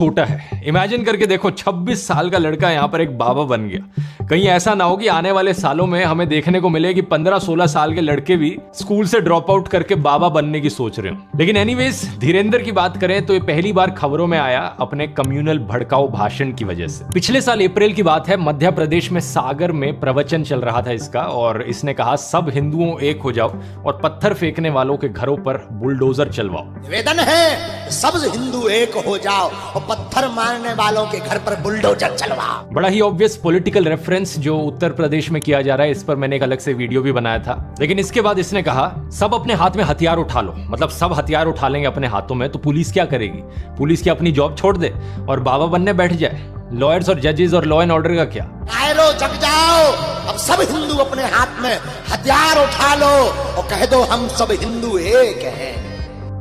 छोटा है। इमेजिन करके देखो, 26 साल का लड़का यहां पर एक बाबा बन गया। कहीं ऐसा ना हो कि आने वाले सालों में हमें देखने को मिले कि 15-16 साल के लड़के भी स्कूल से ड्रॉप आउट करके बाबा बनने की सोच रहे हो। लेकिन एनीवेज, धीरेंद्र की बात करें तो ये पहली बार खबरों में आया अपने कम्युनल भड़काऊ भाषण की वजह से। पिछले साल अप्रैल की बात है, मध्य प्रदेश में सागर में प्रवचन चल रहा था इसका, और इसने कहा सब हिंदुओं एक हो जाओ और पत्थर फेंकने वालों के घरों पर बुलडोजर चलवाओ। निवेदन है सब हिंदू एक हो जाओ और पत्थर मारने वालों के घर पर बुलडोजर चलवाओ। बड़ा ही ऑब्वियस पॉलिटिकल रेफरेंस जो उत्तर प्रदेश में किया जा रहा है, इस पर मैंने एक अलग से वीडियो भी बनाया था। लेकिन इसके बाद इसने कहा सब अपने हाथ में हथियार उठा लो, मतलब सब हथियार उठा लेंगे अपने हाथों में तो पुलिस क्या करेगी? पुलिस की अपनी जॉब छोड़ दे और बाबा बनने बैठ जाए। लॉयर्स और जजेस और लॉ एंड ऑर्डर का क्या? लो जग जाओ, अब सब हिंदू अपने हाथ में हथियार उठा लो और कह दो हम सब हिंदू एक हैं।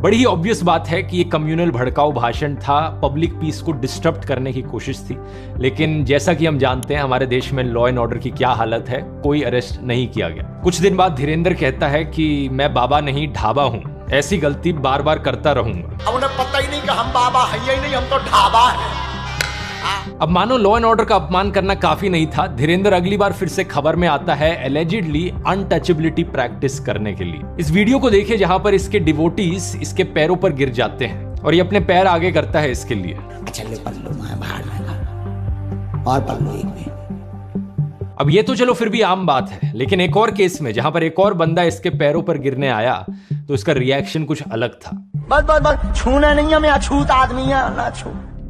बड़ी ही ऑब्वियस बात है कि ये कम्युनल भड़काऊ भाषण था, पब्लिक पीस को डिस्टर्ब करने की कोशिश थी। लेकिन जैसा कि हम जानते हैं हमारे देश में लॉ एंड ऑर्डर की क्या हालत है, कोई अरेस्ट नहीं किया गया। कुछ दिन बाद धीरेंद्र कहता है कि मैं बाबा नहीं ढाबा हूं, ऐसी गलती बार बार करता रहूंगा। अब उन्हें पता ही नहीं कि हम बाबा है ही नहीं, हम तो ढाबा है। अब मानो लॉ एंड ऑर्डर का अपमान करना काफी नहीं था, धीरेंद्र अगली बार फिर से खबर में आता है एलिजिडली अनटचेबिलिटी प्रैक्टिस करने के लिए। इस वीडियो को देखिए जहां पर इसके डिवोटीज इसके पैरों पर गिर जाते हैं और ये अपने पैर आगे करता है इसके लिए। अब ये तो चलो फिर भी आम बात है, लेकिन एक और केस में जहां पर एक और बंदा इसके पैरों पर गिरने आया तो इसका रिएक्शन कुछ अलग था। बस छूना नहीं है, मैं अछूत आदमी है ना छू।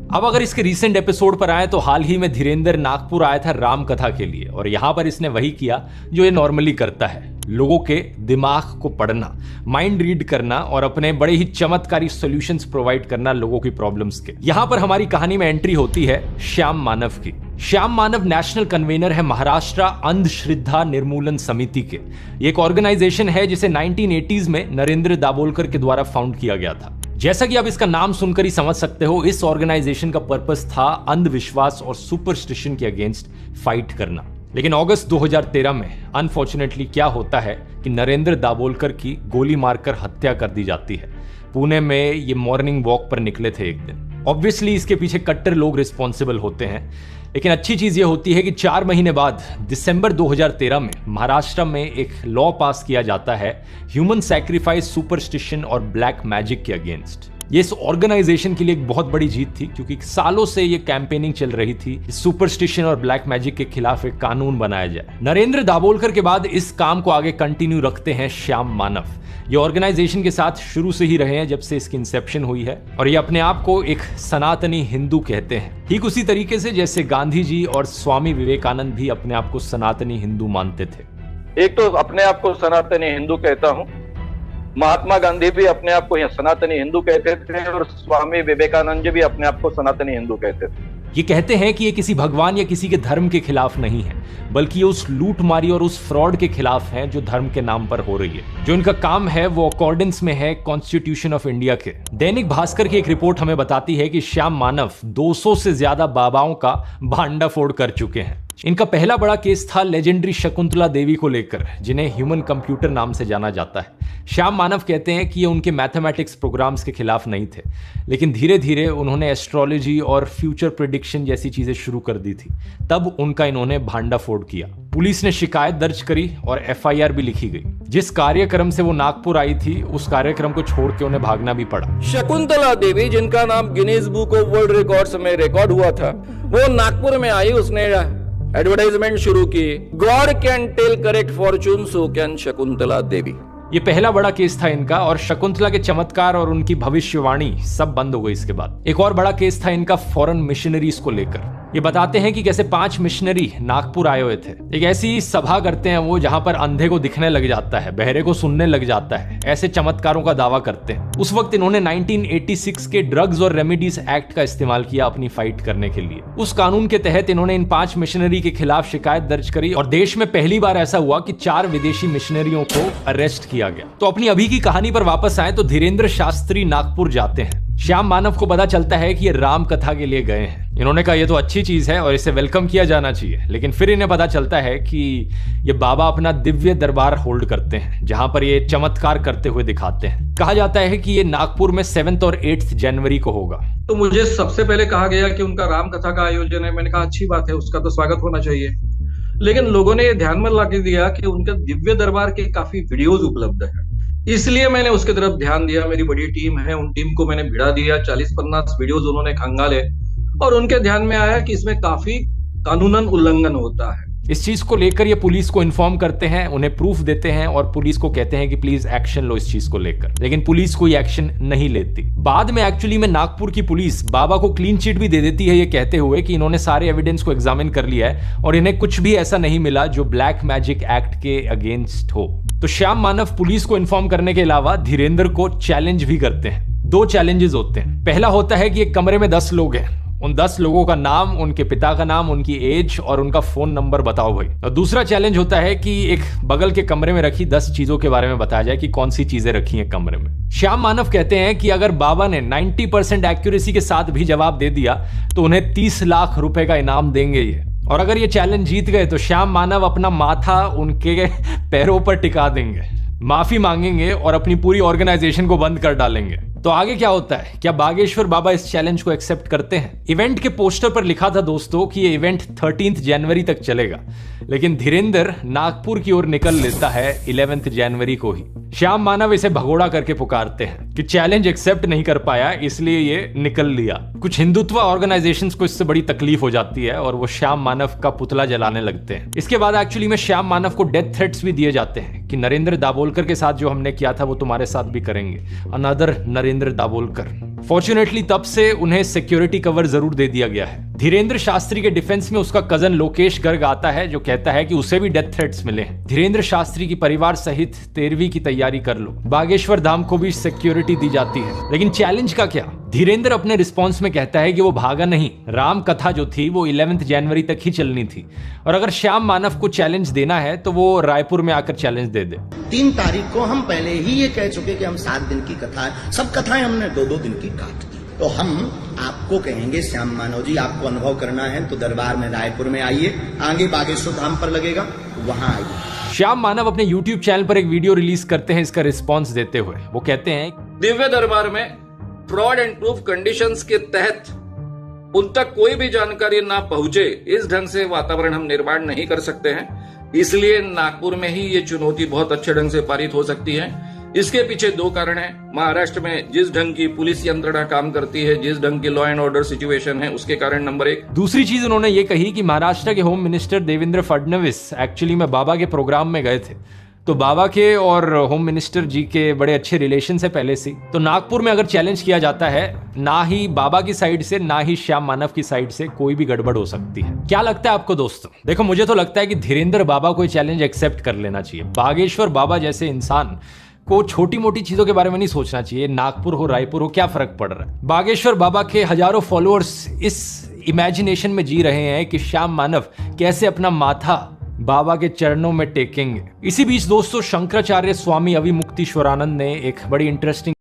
अब अगर इसके रीसेंट एपिसोड पर आए तो हाल ही में धीरेंद्र नागपुर आया था राम कथा के लिए, और यहां पर इसने वही किया जो ये नॉर्मली करता है, लोगों के दिमाग को पढ़ना, माइंड रीड करना और अपने बड़े ही चमत्कारी सॉल्यूशंस प्रोवाइड करना लोगों की प्रॉब्लम्स के। यहां पर हमारी कहानी में एंट्री होती है श्याम मानव की। श्याम मानव नेशनल कन्वेनर है महाराष्ट्र अंधश्रद्धा निर्मूलन समिति के। ये एक ऑर्गेनाइजेशन है जिसे 1980s में नरेंद्र दाभोलकर के द्वारा फाउंड किया गया था। जैसा कि आप इसका नाम सुनकर ही समझ सकते हो, इस ऑर्गेनाइजेशन का पर्पस था अंधविश्वास और सुपरस्टिशन के अगेंस्ट फाइट करना। लेकिन अगस्त 2013 में अनफॉर्चुनेटली क्या होता है कि नरेंद्र दाभोलकर की गोली मारकर हत्या कर दी जाती है। पुणे में ये मॉर्निंग वॉक पर निकले थे एक दिन। ऑब्वियसली इसके पीछे कट्टर लोग रिस्पॉन्सिबल होते हैं, लेकिन अच्छी चीज ये होती है कि 4 महीने बाद दिसंबर 2013 में महाराष्ट्र में एक लॉ पास किया जाता है ह्यूमन सैक्रिफाइस, सुपरस्टिशन और ब्लैक मैजिक के अगेंस्ट। ये इस ऑर्गेनाइजेशन के लिए एक बहुत बड़ी जीत थी, क्योंकि सालों से ये कैंपेनिंग चल रही थी सुपरस्टिशन और ब्लैक मैजिक के खिलाफ एक कानून बनाया जाए। नरेंद्र दाभोलकर के बाद इस काम को आगे कंटिन्यू रखते हैं श्याम मानव। ये ऑर्गेनाइजेशन के साथ शुरू से ही रहे हैं, जब से इसकी इंसेप्शन हुई है, और ये अपने आप को एक सनातनी हिंदू कहते हैं, ठीक उसी तरीके से जैसे गांधी जी और स्वामी विवेकानंद भी अपने आप को सनातनी हिंदू मानते थे। एक तो अपने आप को सनातनी हिंदू कहता हूं, महात्मा गांधी भी अपने आप को सनातनी हिंदू कहते थे और स्वामी विवेकानंद जी भी अपने आप को सनातनी हिंदू कहते थे। ये कहते हैं कि ये किसी भगवान या किसी के धर्म के खिलाफ नहीं है, बल्कि ये उस लूटमारी और उस फ्रॉड के खिलाफ है जो धर्म के नाम पर हो रही है। जो इनका काम है वो अकॉर्डेंस में है कॉन्स्टिट्यूशन ऑफ इंडिया के। दैनिक भास्कर की एक रिपोर्ट हमें बताती है कि श्याम मानव 200 से ज्यादा बाबाओं का भांडाफोड़ कर चुके हैं। इनका पहला बड़ा केस था लेजेंडरी शकुंतला देवी को लेकर, जिन्हें ह्यूमन कंप्यूटर नाम से जाना जाता है। श्याम मानव कहते हैं कि ये उनके मैथमेटिक्स प्रोग्राम्स के खिलाफ नहीं थे, लेकिन धीरे धीरे उन्होंने एस्ट्रोलॉजी और फ्यूचर प्रेडिक्शन जैसी चीजें शुरू कर दी थी, तब उनका इन्होंने भांडाफोड़ किया। पुलिस ने शिकायत दर्ज करी और FIR भी लिखी गई। जिस कार्यक्रम से वो नागपुर आई थी, उस कार्यक्रम को छोड़ के उन्हें भागना भी पड़ा। शकुंतला देवी, जिनका नाम Guinness book of world records में रिकॉर्ड हुआ था, वो नागपुर में आई, उसने एडवर्टाइजमेंट शुरू की, God can tell correct fortune, so can Shakuntala Devi. ये पहला बड़ा केस था इनका, और शकुंतला के चमत्कार और उनकी भविष्यवाणी सब बंद हो गई इसके बाद। एक और बड़ा केस था इनका फॉरेन मिशनरीज को लेकर। ये बताते हैं कि कैसे 5 मिशनरी नागपुर आए हुए थे। एक ऐसी सभा करते हैं वो जहां पर अंधे को दिखने लग जाता है, बहरे को सुनने लग जाता है, ऐसे चमत्कारों का दावा करते हैं। उस वक्त इन्होंने 1986 के ड्रग्स और रेमेडीज एक्ट का इस्तेमाल किया अपनी फाइट करने के लिए। उस कानून के तहत इन्होंने इन 5 मिशनरी के खिलाफ शिकायत दर्ज करी, और देश में पहली बार ऐसा हुआ कि 4 विदेशी मिशनरियों को अरेस्ट किया गया। तो अपनी अभी की कहानी पर वापस आए तो धीरेंद्र शास्त्री नागपुर जाते हैं। श्याम मानव को पता चलता है कि ये राम कथा के लिए गए हैं। इन्होंने कहा ये तो अच्छी चीज है और इसे वेलकम किया जाना चाहिए, लेकिन फिर इन्हें पता चलता है कि ये बाबा अपना दिव्य दरबार होल्ड करते हैं, जहां पर ये चमत्कार करते हुए दिखाते हैं। कहा जाता है कि ये नागपुर में 7 और 8 जनवरी को होगा। तो मुझे सबसे पहले कहा गया कि उनका राम कथा का आयोजन है। मैंने कहा अच्छी बात है, उसका तो स्वागत होना चाहिए। लेकिन लोगों ने ये ध्यान में ला के दिया कि उनका दिव्य दरबार के काफी वीडियोज उपलब्ध है, इसलिए मैंने उसके तरफ ध्यान दिया। मेरी बड़ी टीम है, उन टीम को मैंने भिड़ा दिया। 40-50 वीडियोज उन्होंने खंगाले और उनके ध्यान में आया कि इसमें काफी कानूनन उल्लंघन होता है। इस चीज को लेकर ये पुलिस को इन्फॉर्म करते हैं, उन्हें प्रूफ देते हैं और पुलिस को कहते हैं कि प्लीज एक्शन लो इस चीज को लेकर, लेकिन पुलिस कोई एक्शन नहीं लेती। बाद में एक्चुअली में नागपुर की पुलिस बाबा को क्लीन चिट भी दे देती है, ये कहते हुए कि इन्होंने सारे एविडेंस को एग्जामिन कर लिया है और इन्हें कुछ भी ऐसा नहीं मिला जो ब्लैक मैजिक एक्ट के अगेंस्ट हो। तो श्याम मानव पुलिस को इन्फॉर्म करने के अलावा धीरेंद्र को चैलेंज भी करते हैं। 2 चैलेंजेस होते हैं। पहला होता है कि एक कमरे में 10 लोग हैं, उन 10 लोगों का नाम, उनके पिता का नाम, उनकी एज और उनका फोन नंबर बताओ भाई। और दूसरा चैलेंज होता है कि एक बगल के कमरे में रखी 10 चीजों के बारे में बताया जाए कि कौन सी चीजें रखी हैं कमरे में। श्याम मानव कहते हैं कि अगर बाबा ने 90% एक्यूरेसी के साथ भी जवाब दे दिया तो उन्हें 30 लाख रुपए का इनाम देंगे ये। और अगर ये चैलेंज जीत गए तो श्याम मानव अपना माथा उनके पैरों पर टिका देंगे, माफी मांगेंगे और अपनी पूरी ऑर्गेनाइजेशन को बंद कर डालेंगे। तो आगे क्या होता है? क्या बागेश्वर बाबा इस चैलेंज को एक्सेप्ट करते हैं? इवेंट के पोस्टर पर लिखा था दोस्तों कि ये इवेंट 13 जनवरी तक चलेगा, लेकिन धीरेंद्र नागपुर की ओर निकल लेता है 11 जनवरी को ही। श्याम मानव इसे भगोड़ा करके पुकारते हैं कि चैलेंज एक्सेप्ट नहीं कर पाया इसलिए ये निकल लिया। कुछ हिंदुत्व ऑर्गेनाइजेशंस को इससे बड़ी तकलीफ हो जाती है और वो श्याम मानव का पुतला जलाने लगते हैं। इसके बाद एक्चुअली में श्याम मानव को डेथ थ्रेट्स भी दिए जाते हैं कि नरेंद्र दाभोलकर के साथ जो हमने किया था वो तुम्हारे साथ भी करेंगे, अनदर नरेंद्र दाभोलकर। फॉर्चुनेटली तब से उन्हें सिक्योरिटी कवर जरूर दे दिया गया है। धीरेंद्र शास्त्री के डिफेंस में उसका कजन लोकेश गर्ग आता है जो कहता है कि उसे भी डेथ थ्रेट्स मिले हैं। धीरेंद्र शास्त्री की परिवार सहित 13वीं की तैयारी कर लो। बागेश्वर धाम को भी सिक्योरिटी दी जाती है। लेकिन चैलेंज का क्या? धीरेंद्र अपने रिस्पॉन्स में कहता है कि वो भागा नहीं, राम कथा जो थी वो 11 जनवरी तक ही चलनी थी और अगर श्याम मानव को चैलेंज देना है तो वो रायपुर में आकर चैलेंज दे दे। 3 तारीख को हम पहले ही ये कह चुके कि हम 7 दिन की कथा है, सब कथाएं हमने 2-2 दिन की काट दी। तो हम आपको कहेंगे श्याम मानव जी, आपको अनुभव करना है तो दरबार में रायपुर में आइए, आगे बागेश्वर धाम पर लगेगा, वहां आइए। श्याम मानव अपने YouTube चैनल पर एक वीडियो रिलीज करते हैं इसका रिस्पॉन्स देते हुए। वो कहते हैं दिव्य दरबार में फ्रॉड एंड प्रूफ कंडीशंस के तहत उन तक कोई भी जानकारी ना पहुंचे, इस ढंग से वातावरण हम निर्माण नहीं कर सकते हैं। इसलिए नागपुर में ही ये चुनौती बहुत अच्छे ढंग से पारित हो सकती है। इसके पीछे 2 कारण हैं। महाराष्ट्र में जिस ढंग की पुलिस यंत्रणा काम करती है, जिस ढंग की लॉ एंड ऑर्डर सिचुएशन है, उसके कारण नंबर 1। दूसरी चीज उन्होंने ये कही कि महाराष्ट्र के home minister Devendra Fadnavis actually में बाबा के प्रोग्राम में गए थे, तो बाबा के और होम मिनिस्टर जी के बड़े अच्छे रिलेशन है पहले से। तो नागपुर में अगर चैलेंज किया जाता है, ना ही बाबा की साइड से ना ही श्याम मानव की साइड से कोई भी गड़बड़ हो सकती है। क्या लगता है आपको दोस्तों? देखो, मुझे तो लगता है कि धीरेंद्र बाबा को चैलेंज एक्सेप्ट कर लेना चाहिए। बागेश्वर बाबा जैसे इंसान को छोटी मोटी चीजों के बारे में नहीं सोचना चाहिए। नागपुर हो रायपुर हो, क्या फर्क पड़ रहा है? बागेश्वर बाबा के हजारों फॉलोअर्स इस इमेजिनेशन में जी रहे हैं कि श्याम मानव कैसे अपना माथा बाबा के चरणों में टेकेंगे। इसी बीच दोस्तों, शंकराचार्य स्वामी अविमुक्तेश्वरानंद ने एक बड़ी इंटरेस्टिंग